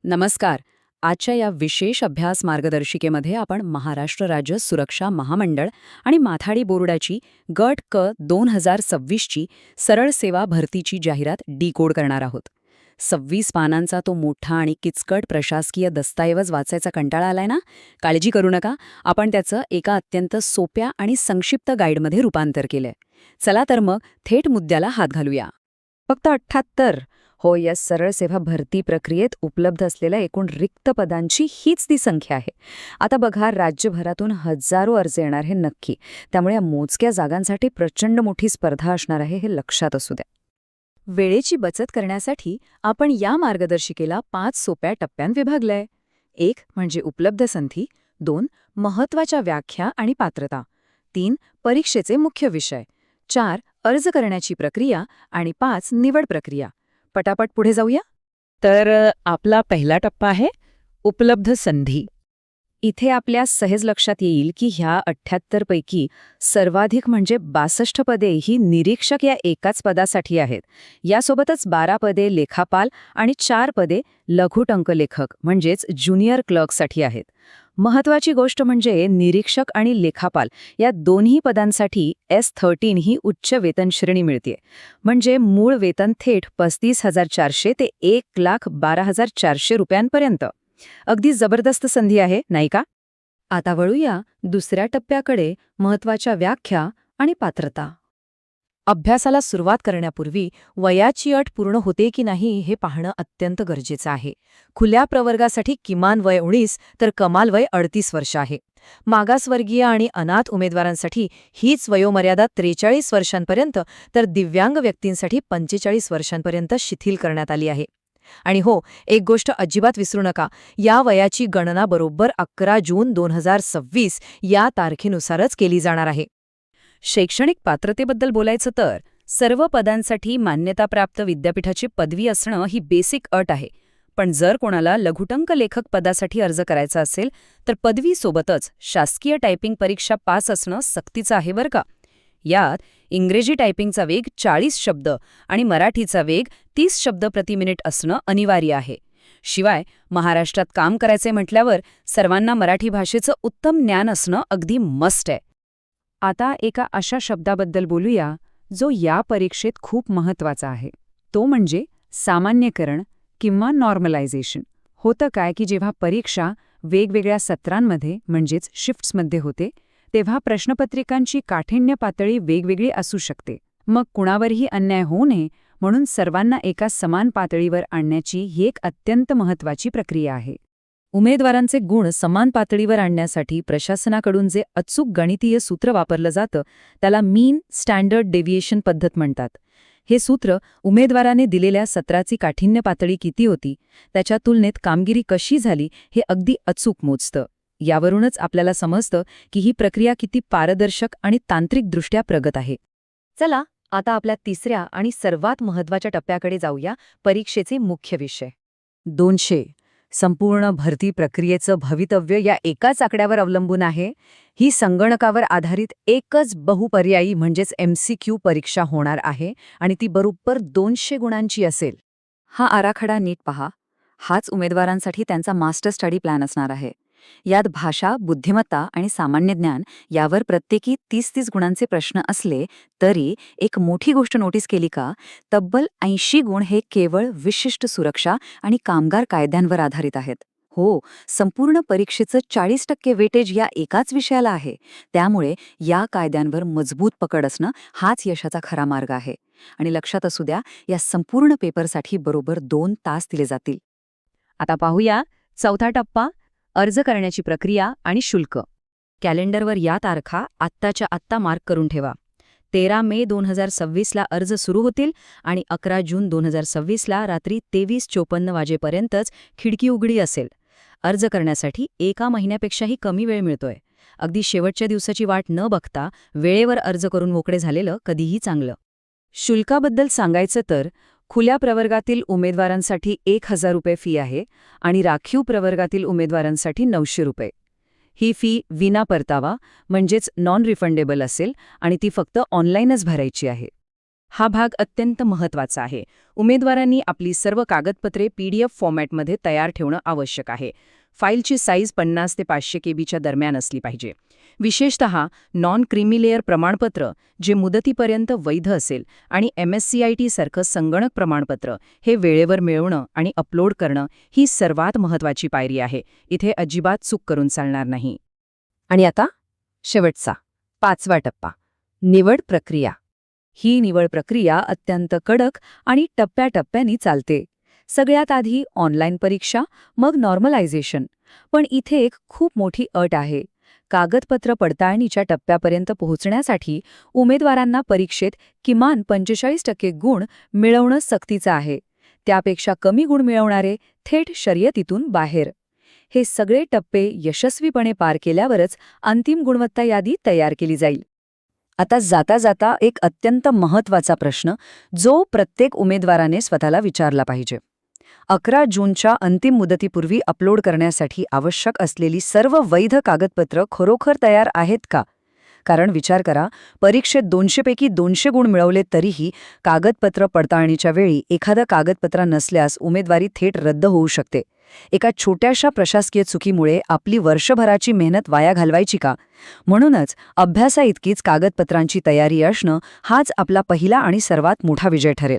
नमस्कार. आजच्या या विशेष अभ्यास मार्गदर्शिकेमध्ये आपण महाराष्ट्र राज्य सुरक्षा महामंडळ आणि माथाडी बोर्डाची गट क 2026ची सरळ सेवा भरतीची जाहिरात डिकोड करणार आहोत. 26 पानांचा तो मोठा आणि किचकट प्रशासकीय दस्तऐवज वाचायचा कंटाळा आलाय ना? काळजी करू नका, आपण त्याचं एका अत्यंत सोप्या आणि संक्षिप्त गाईडमध्ये रूपांतर केलंय. चला तर मग थेट मुद्द्याला हात घालूया. फक्त 78. हो, या सरळ सेवा भरती प्रक्रियेत उपलब्ध असलेल्या एकूण रिक्त पदांची हीच ती संख्या आहे. आता बघा, राज्यभरातून हजारो अर्ज येणार हे नक्की, त्यामुळे या मोजक्या जागांसाठी प्रचंड मोठी स्पर्धा असणार आहे हे लक्षात असू द्या. वेळेची बचत करण्यासाठी आपण या मार्गदर्शिकेला 5 सोप्या टप्प्यांत विभागलंय. 1 म्हणजे उपलब्ध संधी, 2 महत्त्वाच्या व्याख्या आणि पात्रता, 3 परीक्षेचे मुख्य विषय, 4 अर्ज करण्याची प्रक्रिया आणि 5 निवड प्रक्रिया. पटापट पुढे जाऊया. तर आपला पहिला टप्पा आहे उपलब्ध संधी. इथे आपल्या सहज लक्षात येईल की ह्या 78 पैकी सर्वाधिक म्हणजे 62 पदे ही निरीक्षक या एकाच पदासाठी आहेत. यासोबतच 12 पदे लेखापाल आणि 4 पदे लघुटंकलेखक म्हणजेच ज्युनियर क्लर्कसाठी आहेत. महत्वाची गोष्ट म्हणजे निरीक्षक आणि लेखापाल या दोन्ही पदांसाठी S13 ही उच्च वेतन श्रेणी मिळते. म्हणजे मूळ वेतन थेट 35,400 ते 1,12,400 रुपयांपर्यंत. अगदी जबरदस्त संधी आहे, नाही का? आता वळूया दुसऱ्या टप्प्याकडे, महत्वाच्या व्याख्या आणि पात्रता. अभ्यासाला सुरुवात करण्यापूर्वी वयाची अट पूर्ण होते की नाही हे पाहणं अत्यंत गरजेचं आहे. खुल्या प्रवर्गासाठी किमान वय 19 तर कमाल वय 38 वर्ष आहे. मागासवर्गीय आणि अनाथ उमेदवारांसाठी हीच वयोमर्यादा 43 वर्षांपर्यंत तर दिव्यांग व्यक्तींसाठी 45 वर्षांपर्यंत शिथिल करण्यात आली आहे. आणि हो, एक गोष्ट अजिबात विसरू नका, या वयाची गणना बरोबर 11 जून 2026 या तारखेनुसारच केली जाणार आहे. शैक्षणिक पात्रतेबद्दल बोलायचं तर सर्व पदांसाठी मान्यताप्राप्त विद्यापीठाची पदवी असणं ही बेसिक अट आहे. पण जर कोणाला लघुटंक लेखक पदासाठी अर्ज करायचा असेल तर पदवीसोबतच शासकीय टायपिंग परीक्षा पास असणं सक्तीचं आहे बरं का. यात इंग्रजी टायपिंगचा वेग 40 शब्द आणि मराठीचा वेग 30 शब्द प्रति मिनिट असणं अनिवार्य आहे. शिवाय महाराष्ट्रात काम करायचे म्हटल्यावर सर्वांना मराठी भाषेचं उत्तम ज्ञान असणं अगदी मस्ट आहे. आता एका अशा शब्दाबद्दल बोलूया जो या परीक्षेत खूप महत्वाचा आहे. तो म्हणजे सामान्यकरण किंवा नॉर्मलायझेशन. होतं काय की जेव्हा परीक्षा वेगवेगळ्या सत्रांमध्ये म्हणजेच शिफ्ट्समध्ये होते, तेव्हा प्रश्नपत्रिकांची काठिण्य पातळी वेगवेगळी असू शकते. मग कुणावरही अन्याय होऊ नये म्हणून सर्वांना एका समान पातळीवर आणण्याची ही एक अत्यंत महत्वाची प्रक्रिया आहे. उमेदवारांचे गुण समान पातळीवर आणण्यासाठी प्रशासनाकडून जे अचूक गणितीय सूत्र वापरलं जातं त्याला मीन स्टँडर्ड डेव्हिएशन पद्धत म्हणतात. हे सूत्र उमेदवाराने दिलेल्या सत्राची काठिण्य पातळी किती होती, त्याच्या तुलनेत कामगिरी कशी झाली हे अगदी अचूक मोजतं. यावरूनच आपल्याला समजतं की ही प्रक्रिया किती पारदर्शक आणि तांत्रिकदृष्ट्या प्रगत आहे. चला आता आपल्या तिसऱ्या आणि सर्वात महत्त्वाच्या टप्प्याकडे जाऊया, परीक्षेचे मुख्य विषय. 200. संपूर्ण भरती प्रक्रियेचं भवितव्य या एकाच आकड्यावर अवलंबून आहे. ही संगणकावर आधारित एकच बहुपर्यायी म्हणजेच MCQ परीक्षा होणार आहे आणि ती बरोबर 200 गुणांची असेल. हा आराखडा नीट पहा. हाच उमेदवारांसाठी त्यांचा मास्टर स्टडी प्लॅन असणार आहे. यात भाषा, बुद्धिमत्ता आणि सामान्य ज्ञान यावर प्रत्येकी 30-30 गुणांचे प्रश्न असले तरी एक मोठी गोष्ट नोटीस केली का? तब्बल 80 गुण हे केवळ विशिष्ट सुरक्षा आणि कामगार कायद्यांवर आधारित आहेत. हो, संपूर्ण परीक्षेचं 40% वेटेज या एकाच विषयाला आहे. त्यामुळे या कायद्यांवर मजबूत पकड असणं हाच यशाचा खरा मार्ग आहे. आणि लक्षात असू द्या, या संपूर्ण पेपरसाठी बरोबर 2 तास दिले जातील. आता पाहूया चौथा टप्पा, अर्ज करण्याची प्रक्रिया आणि शुल्क. कॅलेंडरवर या तारखा आत्ताच्या आत्ता मार्क करून ठेवा. 13 मे 2026ला अर्ज सुरू होतील आणि 11 जून 2026ला रात्री 23:54 वाजेपर्यंतच खिडकी उघडी असेल. अर्ज करण्यासाठी 1 महिन्यापेक्षाही कमी वेळ मिळतोय. अगदी शेवटच्या दिवसाची वाट न बघता वेळेवर अर्ज करून मोकळे झालेलं कधीही चांगलं. शुल्काबद्दल सांगायचं तर खुल्या प्रवर्गातील उमेदवारांसाठी 1,000 रुपये फी आहे आणि राखीव प्रवर्गातील उमेदवारांसाठी 900 रुपये. ही फी विना परतावा म्हणजेच नॉन रिफंडेबल असेल आणि ती फक्त ऑनलाईनच भरायची आहे. हा भाग अत्यंत महत्त्वाचा आहे. उमेदवारांनी आपली सर्व कागदपत्रे PDF फॉर्मॅटमध्ये तयार ठेवणं आवश्यक आहे. फाईलची साईज 50 ते 500 केबीच्या दरम्यान असली पाहिजे. विशेषतः नॉन क्रीमी प्रमाणपत्र जे मुदतीपर्यंत वैध असेल आणि MSCIT सारखं संगणक प्रमाणपत्र हे वेळेवर मिळवणं आणि अपलोड करणं ही सर्वात महत्त्वाची पायरी आहे. इथे अजिबात चूक करून चालणार नाही. आणि आता शेवटचा 5वा टप्पा, निवड प्रक्रिया. ही निवड प्रक्रिया अत्यंत कडक आणि टप्प्याटप्प्यानी चालते. सगळ्यात आधी ऑनलाईन परीक्षा, मग नॉर्मलायझेशन. पण इथे एक खूप मोठी अट आहे. कागदपत्र पडताळणीच्या टप्प्यापर्यंत पोहोचण्यासाठी उमेदवारांना परीक्षेत किमान 45% गुण मिळवणं सक्तीचं आहे. त्यापेक्षा कमी गुण मिळवणारे थेट शर्यतीतून बाहेर. हे सगळे टप्पे यशस्वीपणे पार केल्यावरच अंतिम गुणवत्ता यादी तयार केली जाईल. आता जाता जाता एक अत्यंत महत्त्वाचा प्रश्न जो प्रत्येक उमेदवाराने स्वतःला विचारला पाहिजे. 11 जूनच्या अंतिम मुदतीपूर्वी अपलोड करण्यासाठी आवश्यक असलेली सर्व वैध कागदपत्र खरोखर तयार आहेत का? कारण विचार करा, परीक्षेत 200 पैकी 200 गुण मिळवले तरीही कागदपत्र पडताळणीच्या वेळी एखादं कागदपत्र नसल्यास उमेदवारी थेट रद्द होऊ शकते. एका छोट्याशा प्रशासकीय चुकीमुळे आपली वर्षभराची मेहनत वाया घालवायची का? म्हणूनच अभ्यासाइतकीच कागदपत्रांची तयारी असणं हाच आपला पहिला आणि सर्वात मोठा विजय ठरेल.